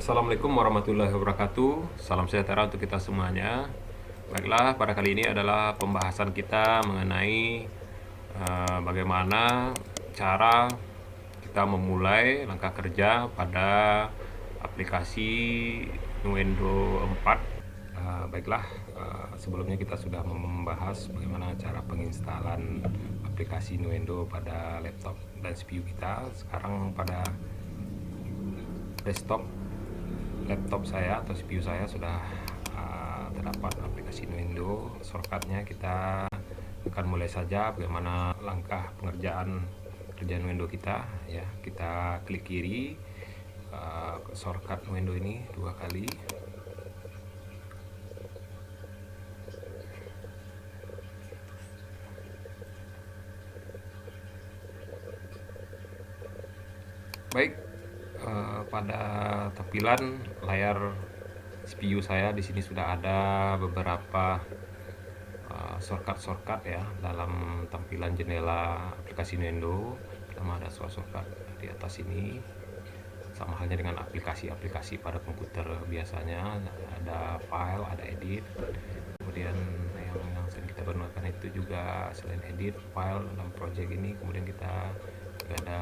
Assalamualaikum warahmatullahi wabarakatuh. Salam sejahtera untuk kita semuanya. Baiklah, pada kali ini adalah pembahasan kita mengenai bagaimana cara kita memulai langkah kerja pada aplikasi Nuendo 4. Baiklah, sebelumnya kita sudah membahas bagaimana cara penginstalan aplikasi Nuendo pada laptop dan CPU kita. Sekarang pada desktop laptop saya atau CPU saya sudah terdapat aplikasi Nuendo. Shortcutnya kita akan mulai saja bagaimana langkah pengerjaan kerjaan Nuendo kita ya. Kita klik kiri shortcut Nuendo ini 2 kali. Baik, pada tampilan layar CPU saya di sini sudah ada beberapa shortcut ya dalam tampilan jendela aplikasi Nuendo. Pertama ada shortcut di atas ini, sama halnya dengan aplikasi-aplikasi pada komputer biasanya ada file, ada edit. Kemudian yang sering kita gunakan itu juga selain edit, file dalam project ini, kemudian kita juga ada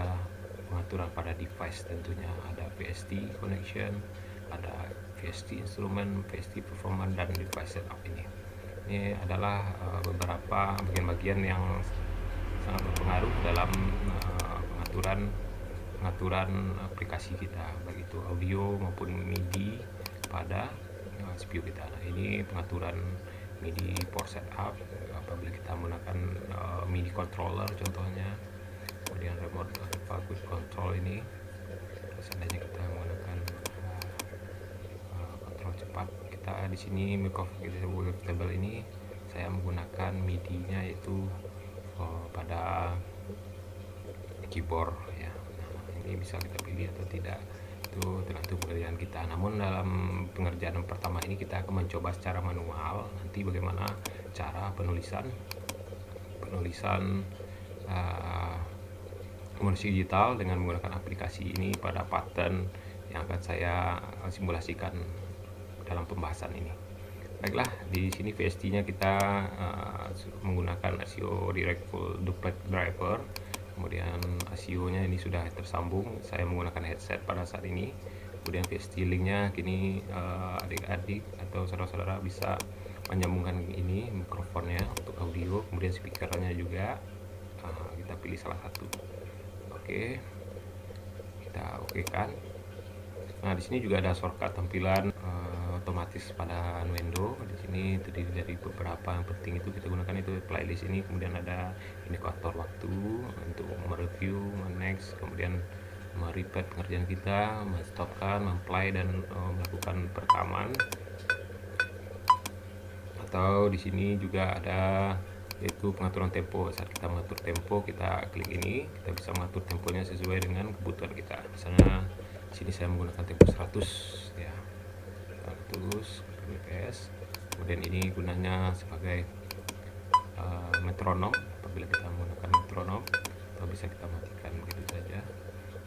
pengaturan pada device, tentunya ada VST connection, ada VST instrument, VST performance, dan device setup. Ini adalah beberapa bagian-bagian yang sangat berpengaruh dalam pengaturan aplikasi kita, baik itu audio maupun MIDI pada CPU kita. Nah, ini pengaturan MIDI port setup apabila kita menggunakan MIDI controller contohnya. Kemudian remote quick control ini seandainya kita menggunakan kontrol cepat. Kita di sini microphone table ini saya menggunakan MIDI-nya yaitu pada keyboard ya. Nah, ini bisa kita pilih atau tidak, itu tergantung pekerjaan kita. Namun dalam pengerjaan pertama ini kita akan mencoba secara manual nanti bagaimana cara penulisan musik digital dengan menggunakan aplikasi ini pada pattern yang akan saya simulasikan dalam pembahasan ini. Baiklah, di sini VST-nya kita menggunakan ASIO Directful Duplex Driver. Kemudian ASIO-nya ini sudah tersambung. Saya menggunakan headset pada saat ini. Kemudian VST link-nya kini adik-adik atau saudara-saudara bisa menyambungkan ini mikrofonnya untuk audio, kemudian speakernya juga. Kita pilih salah satu. Oke, kita oke-kan. Nah, di sini juga ada shortcut tampilan otomatis pada Nuendo. Di sini terdiri dari beberapa yang penting itu kita gunakan, itu playlist ini, kemudian ada indikator waktu untuk mereview, next, kemudian merepeat pengerjaan kita, menstopkan, memplay, dan melakukan perekaman. Atau di sini juga ada yaitu pengaturan tempo. Saat kita mengatur tempo, kita klik ini, kita bisa mengatur temponya sesuai dengan kebutuhan kita. Misalnya di sini saya menggunakan tempo 100 ya, 100 bps. Kemudian ini gunanya sebagai metronom. Apabila kita menggunakan metronom, atau bisa kita matikan begitu saja.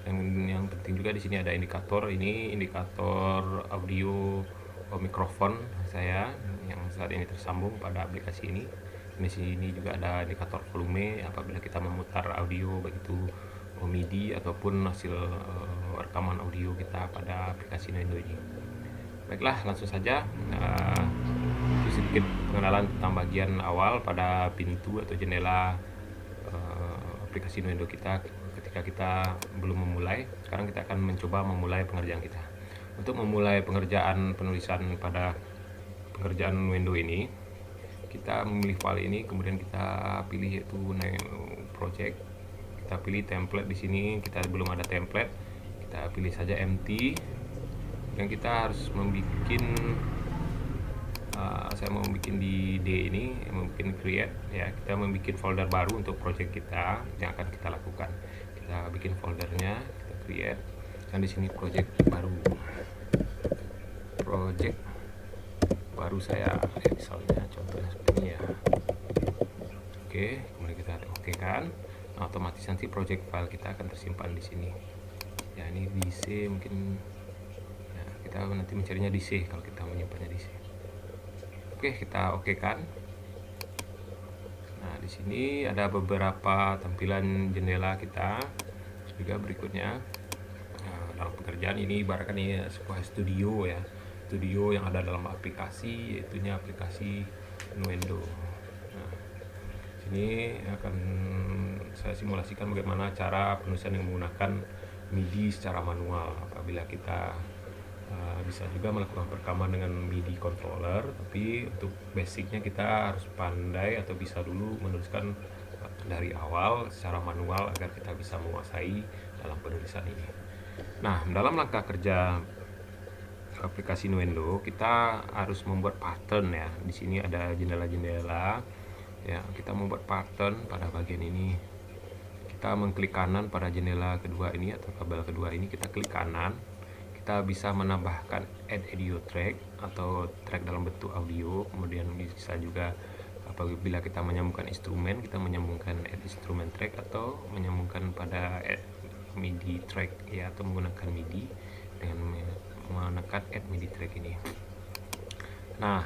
Dan yang penting juga di sini ada indikator. Ini indikator audio mikrofon saya yang saat ini tersambung pada aplikasi ini. Di sini juga ada indikator volume apabila kita memutar audio, baik itu MIDI ataupun hasil rekaman audio kita pada aplikasi Nuendo ini. Baiklah, langsung saja. Itu sedikit pengenalan tentang bagian awal pada pintu atau jendela aplikasi Nuendo kita ketika kita belum memulai. Sekarang kita akan mencoba memulai pengerjaan kita. Untuk memulai pengerjaan penulisan pada pengerjaan Nuendo ini, kita memilih file ini, kemudian kita pilih yaitu project. Kita pilih template. Di sini kita belum ada template, kita pilih saja empty. Dan kita harus membuat saya mau bikin di D ini, mungkin create ya. Kita membuat folder baru untuk project kita yang akan kita lakukan. Kita bikin foldernya, kita create, dan di sini project baru saya ya, misalnya contohnya seperti ini ya. Oke, kemudian kita oke kan. Nah, otomatis nanti project file kita akan tersimpan di sini ya. Ini di C mungkin ya, kita nanti mencarinya di C kalau kita menyimpannya di C. Oke, kita oke kan. Nah, di sini ada beberapa tampilan jendela kita juga berikutnya. Nah, dalam pekerjaan ini ibaratkan ini sebuah studio ya, studio yang ada dalam aplikasi, yaitunya aplikasi Nuendo. Nah, sini akan saya simulasikan bagaimana cara penulisan yang menggunakan MIDI secara manual. Apabila kita bisa juga melakukan perekaman dengan MIDI controller, tapi untuk basicnya kita harus pandai atau bisa dulu menuliskan dari awal secara manual agar kita bisa menguasai dalam penulisan ini. Nah, dalam langkah kerja aplikasi Nuendo kita harus membuat pattern ya. Di sini ada jendela-jendela ya, kita membuat pattern pada bagian ini. Kita mengklik kanan pada jendela kedua ini atau tabel kedua ini, kita klik kanan. Kita bisa menambahkan add audio track atau track dalam bentuk audio. Kemudian bisa juga apabila kita menyambungkan instrumen, kita menyambungkan add instrument track atau menyambungkan pada add MIDI track ya, atau menggunakan MIDI dengan menekan add MIDI track ini. Nah,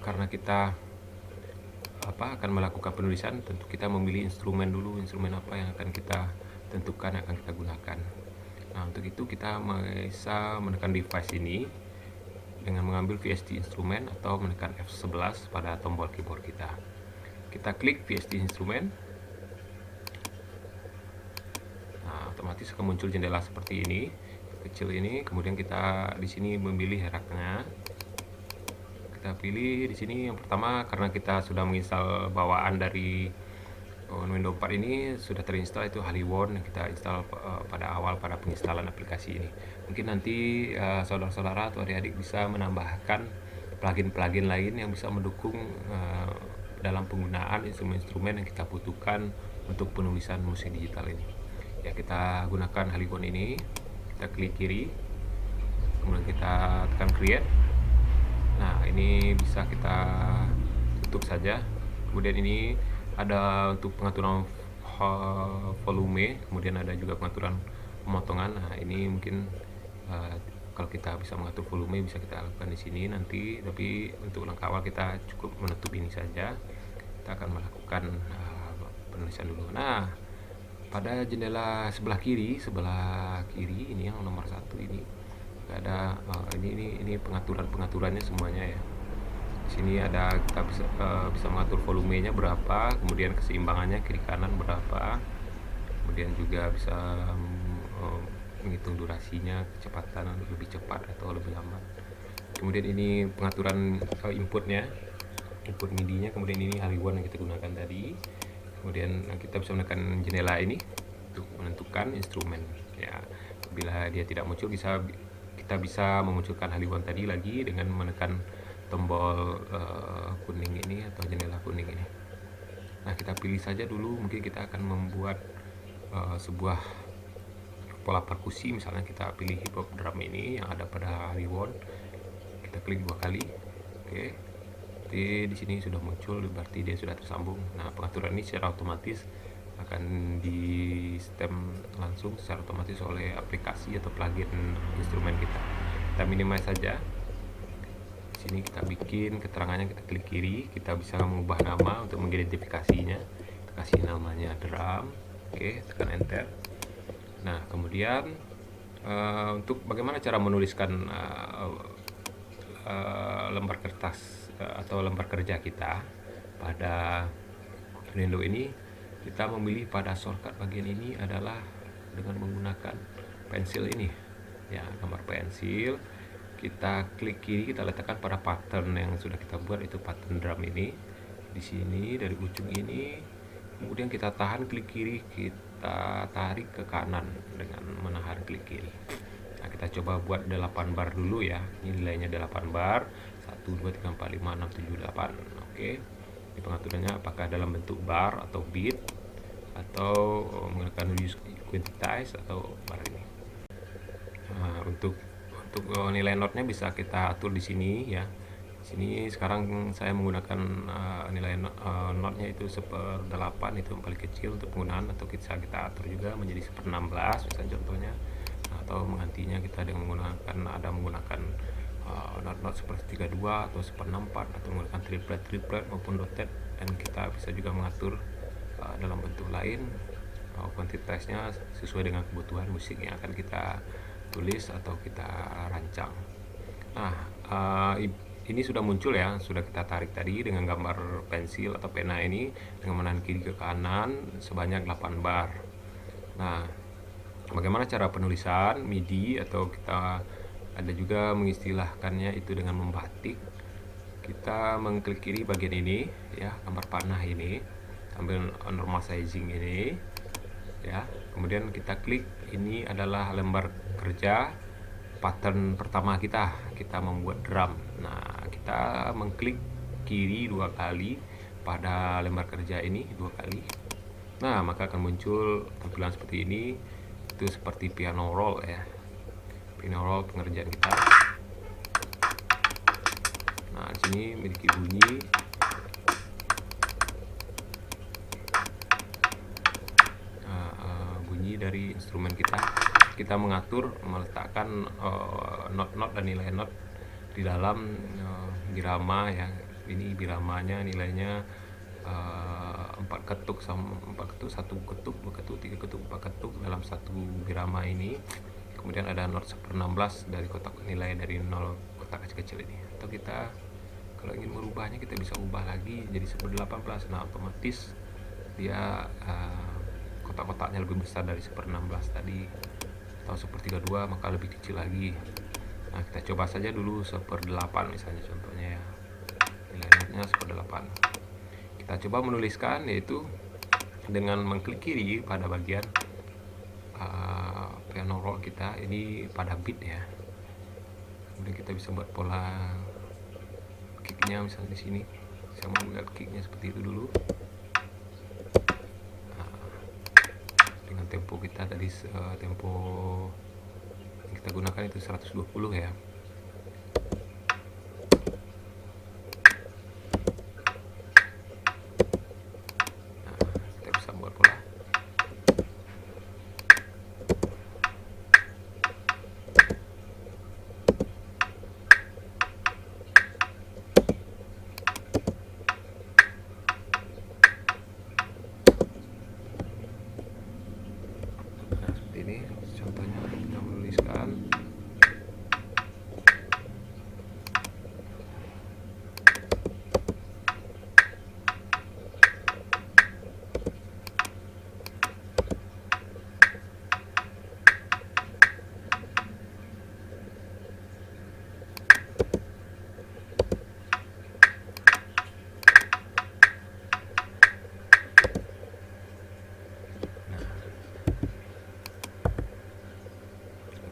karena kita akan melakukan penulisan, tentu kita memilih instrumen dulu, instrumen apa yang akan kita tentukan yang akan kita gunakan. Nah, untuk itu kita bisa menekan device ini dengan mengambil VST instrumen atau menekan F11 pada tombol keyboard kita. Kita klik VST instrumen. Nah, otomatis akan muncul jendela seperti ini, kecil ini. Kemudian kita di sini memilih raknya. Kita pilih di sini yang pertama, karena kita sudah menginstal bawaan dari Windows 4 ini sudah terinstall, itu Haliwon yang kita install pada awal pada penginstalan aplikasi ini. Mungkin nanti saudara-saudara atau adik-adik bisa menambahkan plugin-plugin lain yang bisa mendukung dalam penggunaan instrumen-instrumen yang kita butuhkan untuk penulisan musik digital ini. Ya, kita gunakan Haliwon ini, kita klik kiri, kemudian kita tekan create. Nah, ini bisa kita tutup saja. Kemudian ini ada untuk pengaturan volume, kemudian ada juga pengaturan pemotongan. Nah, ini mungkin kalau kita bisa mengatur volume bisa kita lakukan di sini nanti, tapi untuk langkah awal kita cukup menutup ini saja. Kita akan melakukan penulisan dulu. Nah, pada jendela sebelah kiri ini yang nomor 1 ini ada ini pengaturannya semuanya ya. Di sini ada kita bisa mengatur volumenya berapa, kemudian keseimbangannya kiri kanan berapa, kemudian juga bisa menghitung durasinya, kecepatan lebih cepat atau lebih lambat. Kemudian ini pengaturan inputnya, input MIDI-nya. Kemudian ini Haliwon yang kita gunakan tadi. Kemudian kita bisa menekan jendela ini untuk menentukan instrumen ya. Bila dia tidak muncul, kita bisa memunculkan Haliwon tadi lagi dengan menekan tombol kuning ini atau jendela kuning ini. Nah, kita pilih saja dulu, mungkin kita akan membuat sebuah pola perkusi. Misalnya kita pilih hip hop drum ini yang ada pada Haliwon. Kita klik 2 kali. Oke. Jadi di sini sudah muncul, berarti dia sudah tersambung. Nah, pengaturan ini secara otomatis akan di stem langsung secara otomatis oleh aplikasi atau plugin instrumen kita. Kita minimize saja. Di sini kita bikin keterangannya, kita klik kiri, kita bisa mengubah nama untuk mengidentifikasinya. Kita kasih namanya drum. Oke, tekan enter. Nah, kemudian untuk bagaimana cara menuliskan lembar kertas atau lembar kerja kita pada Nuendo ini, kita memilih pada shortcut bagian ini adalah dengan menggunakan pensil ini ya, gambar pensil. Kita klik kiri, kita letakkan pada pattern yang sudah kita buat, itu pattern drum ini di sini dari ujung ini. Kemudian kita tahan klik kiri, kita tarik ke kanan dengan menahan klik kiri. Nah, kita coba buat 8 bar dulu ya. Ini nilainya 8 bar, 1 2 3 4 5 6 7 8. Oke. Ini pengaturannya apakah dalam bentuk bar atau beat atau menggunakan use quantize atau bar ini. Nah, untuk nilai notnya bisa kita atur di sini ya. Di sini sekarang saya menggunakan nilai notnya itu 1/8, itu yang paling kecil untuk penggunaan, atau kita atur juga menjadi 1/16 misalnya contohnya. atau menggantinya kita dengan menggunakan not seperti 32 atau 1/64 atau menggunakan triplet maupun dotted, dan kita bisa juga mengatur dalam bentuk lain kuantitasnya sesuai dengan kebutuhan musik yang akan kita tulis atau kita rancang. Nah, ini sudah muncul ya, sudah kita tarik tadi dengan gambar pensil atau pena ini dengan menahan kiri ke kanan sebanyak 8 bar. Nah, bagaimana cara penulisan MIDI, atau kita ada juga mengistilahkannya itu dengan membatik. Kita mengklik kiri bagian ini ya, gambar panah ini, ambil normal sizing ini ya. Kemudian kita klik, ini adalah lembar kerja pattern pertama kita membuat drum. Nah, kita mengklik kiri 2 kali pada lembar kerja ini 2 kali. Nah, maka akan muncul tampilan seperti ini. Itu seperti piano roll ya, piano roll pengerjaan kita. Nah, di sini memiliki bunyi dari instrumen kita mengatur meletakkan not dan nilai not di dalam birama ya. Ini biramanya nilainya 4 ketuk, 1 ketuk, 2 ketuk, 3 ketuk, 4 ketuk dalam satu birama ini. Kemudian ada not 1/16 dari kotak nilai dari 0 kotak kecil-kecil ini. Atau kita kalau ingin merubahnya, kita bisa ubah lagi jadi 1/18. Nah, otomatis dia kotak-kotaknya lebih besar dari 1/16 tadi, atau 1/32 maka lebih kecil lagi. Nah, kita coba saja dulu 1/8 misalnya contohnya ya, nilai notnya 1/8. Kita coba menuliskan, yaitu dengan mengklik kiri pada bagian piano roll kita ini pada beat ya. Kemudian kita bisa buat pola kicknya, misalnya di sini saya mau lihat kicknya seperti itu dulu. Dengan tempo kita tadi, tempo yang kita gunakan itu 120 ya. Nah, kita bisa buat pola. Ini contohnya kita menuliskan.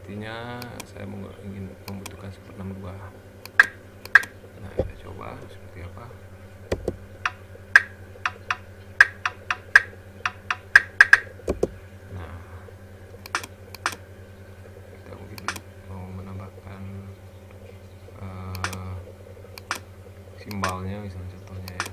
Artinya saya ingin membutuhkan 1/62. Nah, kita coba seperti apa. Nah, kita mungkin mau menambahkan simbalnya misalnya contohnya ya.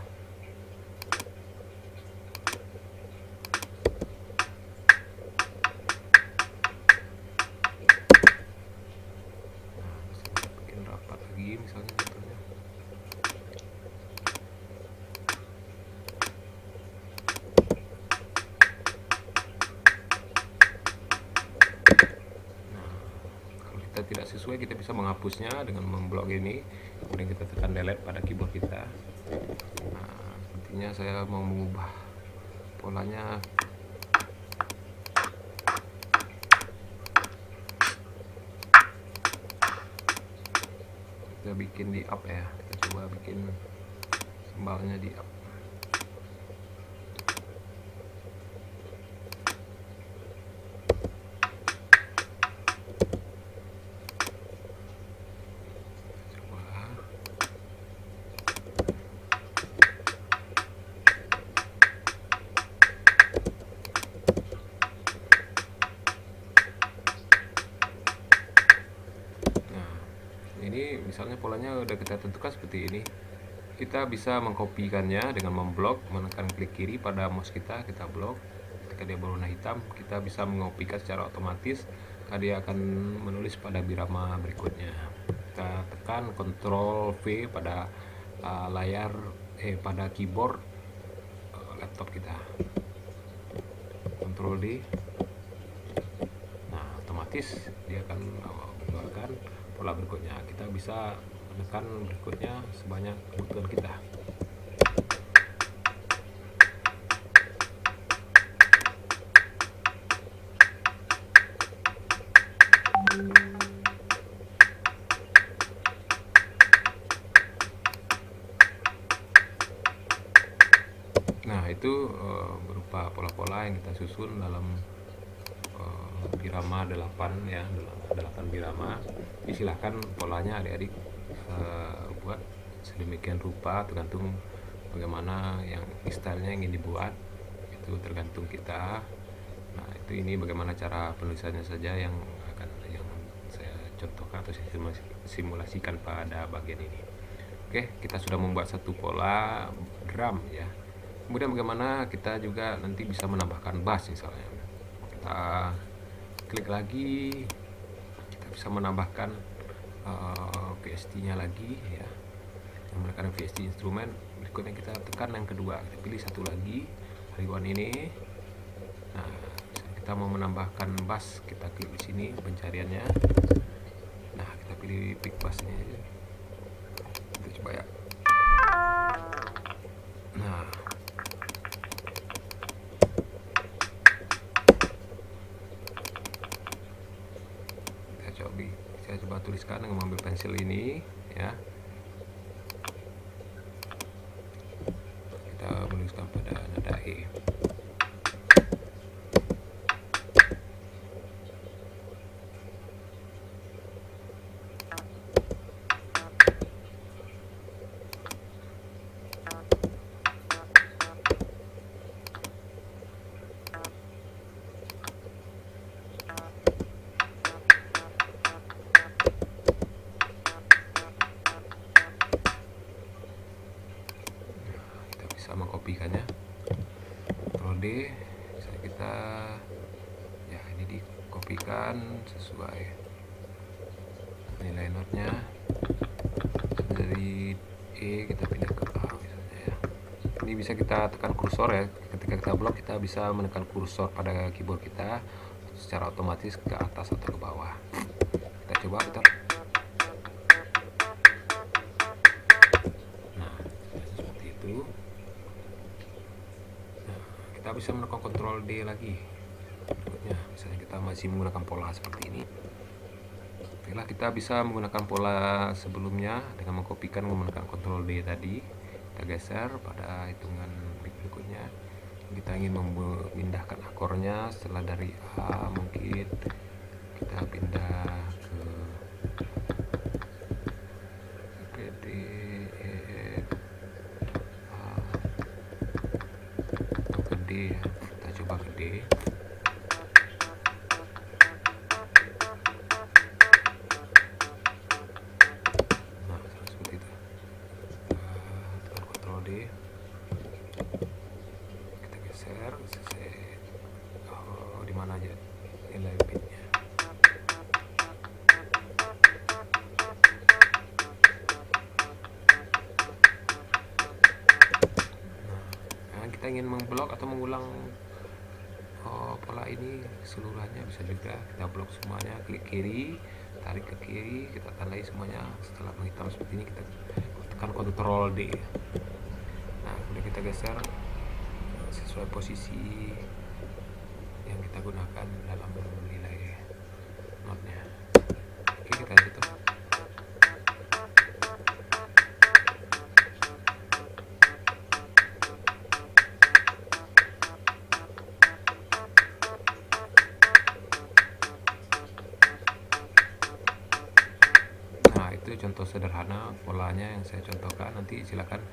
Misalnya contohnya. Nah, kalau kita tidak sesuai, kita bisa menghapusnya dengan memblok ini, kemudian kita tekan delete pada keyboard kita. Nah, sepertinya saya mau mengubah polanya. Kita bikin di up ya, kita coba bikin simbalnya di up. Ini misalnya polanya udah kita tentukan seperti ini. Kita bisa mengkopikannya dengan memblok, menekan klik kiri pada mouse kita blok. Ketika dia berwarna hitam, kita bisa mengopikan secara otomatis maka dia akan menulis pada birama berikutnya. Kita tekan Ctrl V pada pada keyboard laptop kita, Ctrl D. Nah, otomatis dia akan mengeluarkan pola berikutnya. Kita bisa menekan berikutnya sebanyak kebutuhan kita. Nah, itu berupa pola-pola yang kita susun dalam birama 8 ya, 8 birama. Silahkan polanya adik-adik buat sedemikian rupa, tergantung bagaimana yang stylenya ingin dibuat, itu tergantung kita. Nah, ini bagaimana cara penulisannya saja yang saya contohkan atau saya simulasikan pada bagian ini. Oke, kita sudah membuat satu pola drum ya. Kemudian bagaimana kita juga nanti bisa menambahkan bass misalnya. Kita klik lagi, kita bisa menambahkan VST-nya lagi ya. Menggunakan VST instrumen. Berikutnya kita tekan yang kedua, kita pilih satu lagi, hariwan ini. Nah, kita mau menambahkan bass, kita klik di sini pencariannya. Nah, kita pilih pick bass-nya. Kita coba ya. Nah, saya coba tuliskan dengan mengambil pensil ini ya. Kita menuliskan pada nada E. Mengkopikannya, Ctrl D, kita ya ini dikopikan sesuai nilai notnya. Dari E kita pindah ke A misalnya ya. Ini bisa kita tekan kursor ya, ketika kita blok kita bisa menekan kursor pada keyboard kita secara otomatis ke atas atau ke bawah. Kita coba putar. Nah, seperti itu. Kita bisa menekan Ctrl D lagi berikutnya, misalnya kita masih menggunakan pola seperti ini. Baiklah, kita bisa menggunakan pola sebelumnya dengan mengkopikan menggunakan Ctrl D tadi. Kita geser pada hitungan berikutnya. Kita ingin memindahkan akornya, setelah dari A mungkin kita pindah ke D, E, A, atau ke D ya. Kita coba ke D. Nah, seperti itu. Tekan Ctrl D. Kita geser di mana aja nilai bitnya. Nah, kita ingin memblok atau mengulang pola ini seluruhnya bisa juga. Kita blok semuanya, klik kiri, tarik ke kiri, kita tandai semuanya. Setelah menghitam seperti ini, kita tekan Ctrl D. Nah, kemudian kita geser sesuai posisi yang kita gunakan dalam nilai notnya. Oke, kita lanjut. Itu contoh sederhana polanya yang saya contohkan. Nanti silakan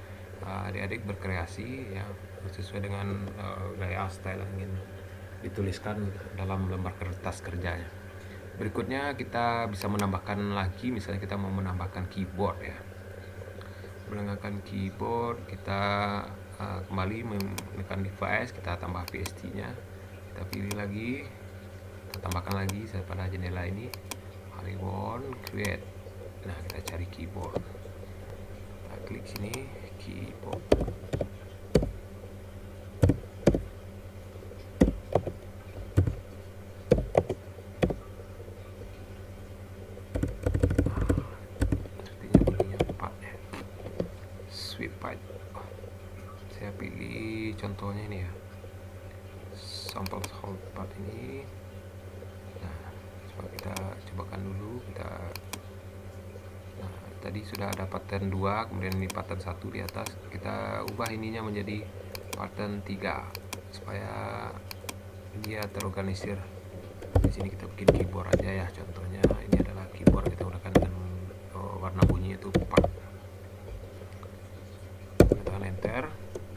adik-adik berkreasi ya sesuai dengan gaya style yang ingin dituliskan dalam lembar kertas kerjanya. Berikutnya kita bisa menambahkan lagi, misalnya kita mau menambahkan keyboard ya. Menambahkan keyboard, kita kembali menekan device, kita tambah VST nya, kita pilih lagi kita tambahkan lagi pada jendela ini Polygon create. Nah, kita cari keyboard, kita klik sini keyboard. Saya pilih contohnya ini ya, sampel hold part ini. Nah, coba kita cobakan dulu. Nah, tadi sudah ada pattern 2, kemudian ini pattern 1 di atas. Kita ubah ininya menjadi pattern 3 supaya dia terorganisir. Di sini kita bikin keyboard aja ya, contohnya ini adalah keyboard, kita gunakan dengan warna bunyi itu part. Tekan enter,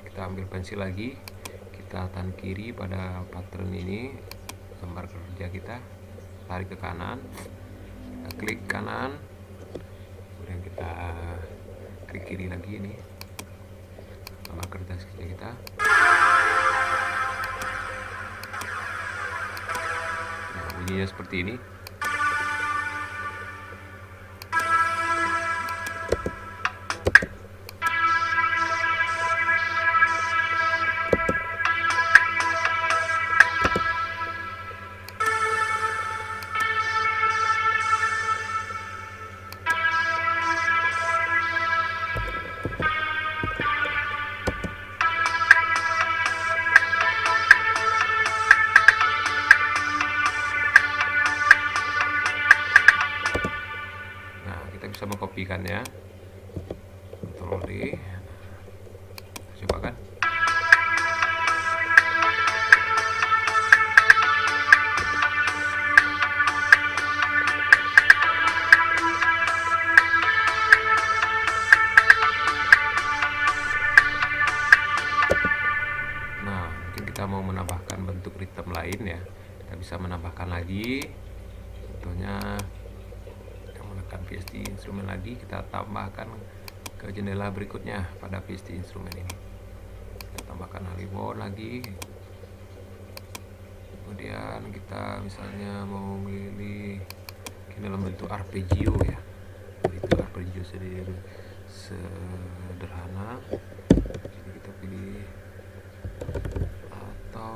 kita ambil pensil lagi, kita tahan kiri pada pattern ini, gambar kerja kita, tarik ke kanan, kita klik kanan, kemudian kita klik kiri lagi, ini gambar kerja kita. Nah, bunyinya seperti ini. Bisa mengkopikannya, Ctrl D, coba kan. Nah, mungkin kita mau menambahkan bentuk ritme lain ya, kita bisa menambahkan lagi, contohnya VST instrumen lagi, kita tambahkan ke jendela berikutnya pada VST instrumen ini. Kita tambahkan polygon lagi, kemudian kita misalnya mau milih dalam bentuk arpeggio ya, itu arpeggio sederhana. Jadi kita pilih, atau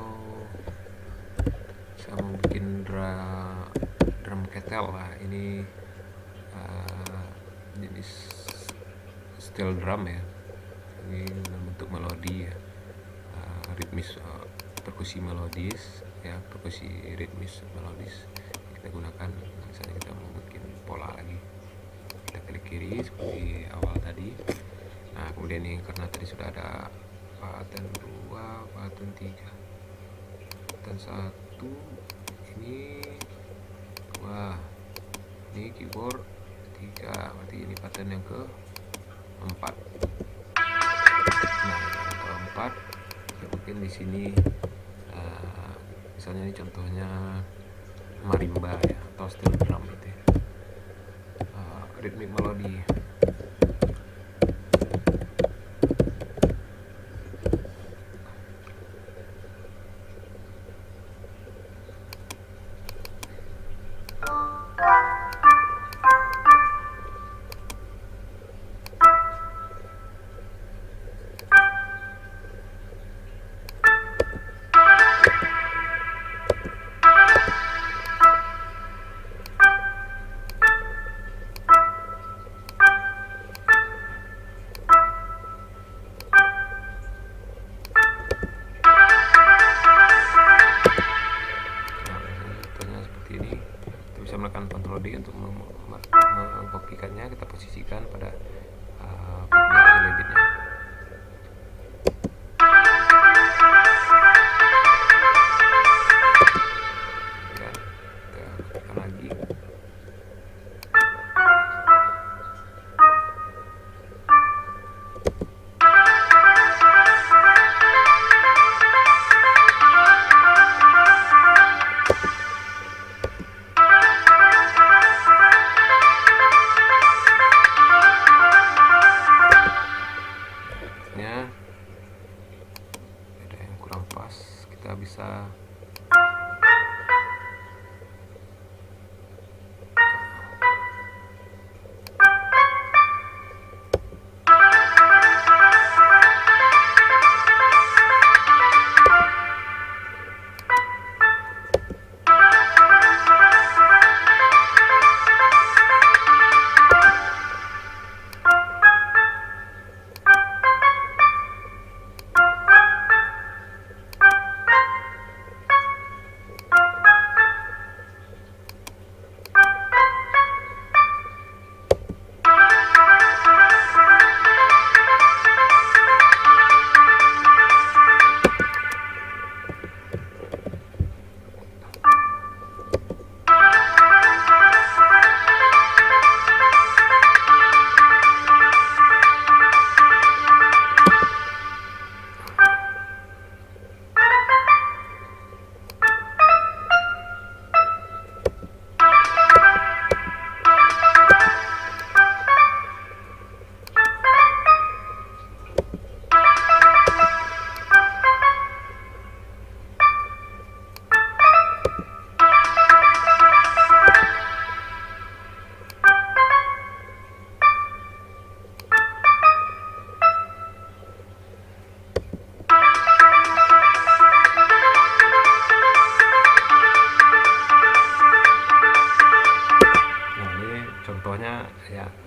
saya mau bikin drum kettle lah, ini jenis steel drum ya, ini bentuk melodi ya, ritmis, perkusi melodis ya, perkusi ritmis melodis kita gunakan. Misalnya kita mau bikin pola lagi, kita klik kiri seperti awal tadi. Nah, kemudian ini karena tadi sudah ada pattern 2, pattern 3, pattern 1 ini, wah ini keyboard 3, berarti ini pattern yang ke-4. Nah, yang ke-4 kita bikin di sini, misalnya ini contohnya marimba ya, atau steel drum itu ya, rhythmic melody. Menekan Ctrl D untuk mengkopikannya, kita posisikan pada labelnya. Ya, kita kopikan lagi. Ada yang kurang pas, kita bisa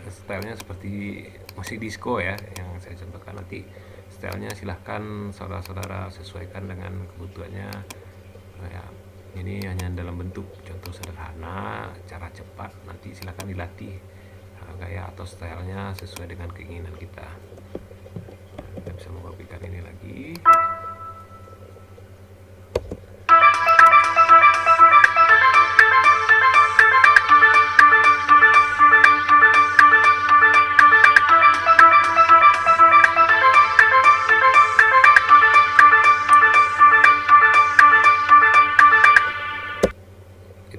stylenya seperti musik disco ya yang saya contohkan. Nanti stylenya silahkan saudara-saudara sesuaikan dengan kebutuhannya. Ya, ini hanya dalam bentuk contoh sederhana, cara cepat. Nanti silahkan dilatih gaya atau stylenya sesuai dengan keinginan kita. Kita bisa mengopikan ini lagi.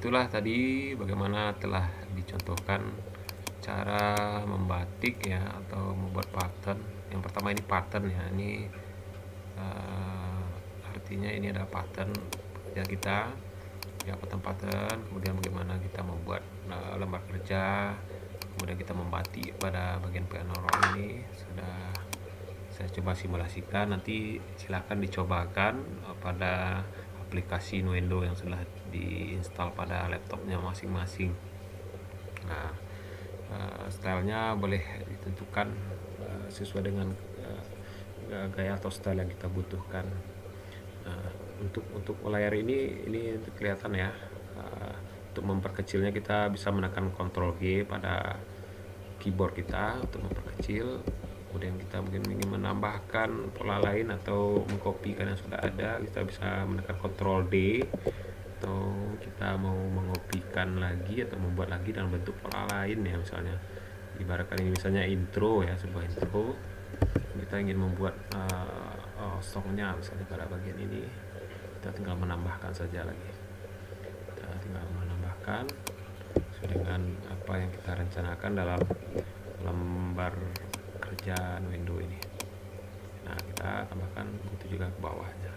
Itulah tadi bagaimana telah dicontohkan cara membatik ya atau membuat pattern. Yang pertama ini pattern ya, ini artinya ini adalah pattern kerja kita ya, pattern. Kemudian bagaimana kita membuat lembar kerja, kemudian kita membatik pada bagian panorama. Ini sudah saya coba simulasikan, nanti silahkan dicobakan pada aplikasi Nuendo yang sudah diinstal pada laptopnya masing-masing. Nah, stylenya boleh ditentukan sesuai dengan gaya atau style yang kita butuhkan. Untuk layar ini kelihatan ya. Untuk memperkecilnya kita bisa menekan Ctrl G pada keyboard kita untuk memperkecil. Kemudian kita mungkin ingin menambahkan pola lain atau mengkopikan yang sudah ada, kita bisa menekan Ctrl D. Atau kita mau mengopikan lagi atau membuat lagi dalam bentuk pola lain ya, misalnya ibaratkan ini misalnya intro ya, sebuah intro. Kita ingin membuat songnya misalnya pada bagian ini, kita tinggal menambahkan saja lagi. Kita tinggal menambahkan sesuai dengan apa yang kita rencanakan dalam lembar kerja Nuendo ini. Nah, kita tambahkan begitu juga ke bawahnya.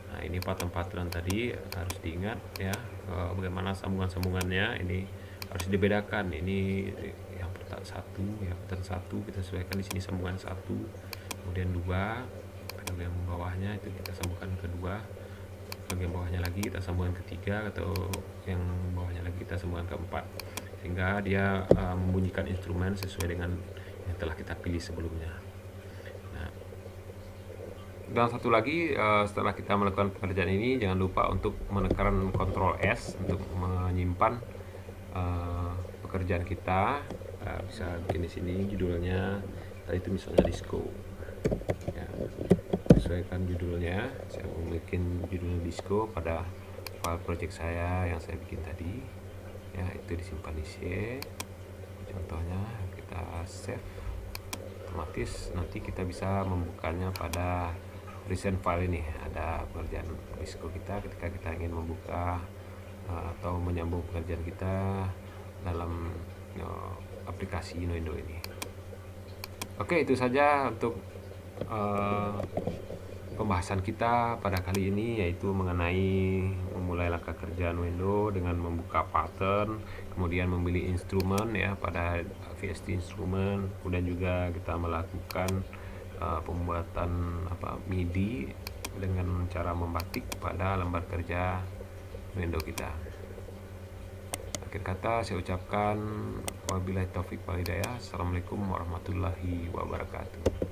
Nah, ini pattern tadi harus diingat ya, bagaimana sambungan-sambungannya ini harus dibedakan. Ini yang pertama satu ya, pattern satu kita sesuaikan di sini sambungan satu, kemudian dua, pada bagian bawahnya itu kita sambungkan kedua, bagian bawahnya lagi kita sambungan ketiga, atau yang bawahnya lagi kita sambungan keempat, sehingga dia membunyikan instrumen sesuai dengan yang telah kita pilih sebelumnya. Nah, dan satu lagi, setelah kita melakukan pekerjaan ini, jangan lupa untuk menekan Ctrl S untuk menyimpan pekerjaan kita. Bisa bikin di sini judulnya, tadi itu misalnya disco. Ya, sesuaikan judulnya. Saya mau bikin judul disco pada file project saya yang saya bikin tadi. Ya, itu disimpan di C. Contohnya kita save, otomatis nanti kita bisa membukanya pada recent file ini. Ada pekerjaan disco kita ketika kita ingin membuka atau menyambung pekerjaan kita dalam aplikasi Nuendo ini. Oke, itu saja untuk pembahasan kita pada kali ini, yaitu mengenai memulai langkah kerja Nuendo dengan membuka pattern, kemudian memilih instrumen ya pada VST instrumen, kemudian juga kita melakukan pembuatan MIDI dengan cara membatik pada lembar kerja Nuendo kita. Akhir kata saya ucapkan wabillahi taufik wal hidayah. Assalamualaikum warahmatullahi wabarakatuh.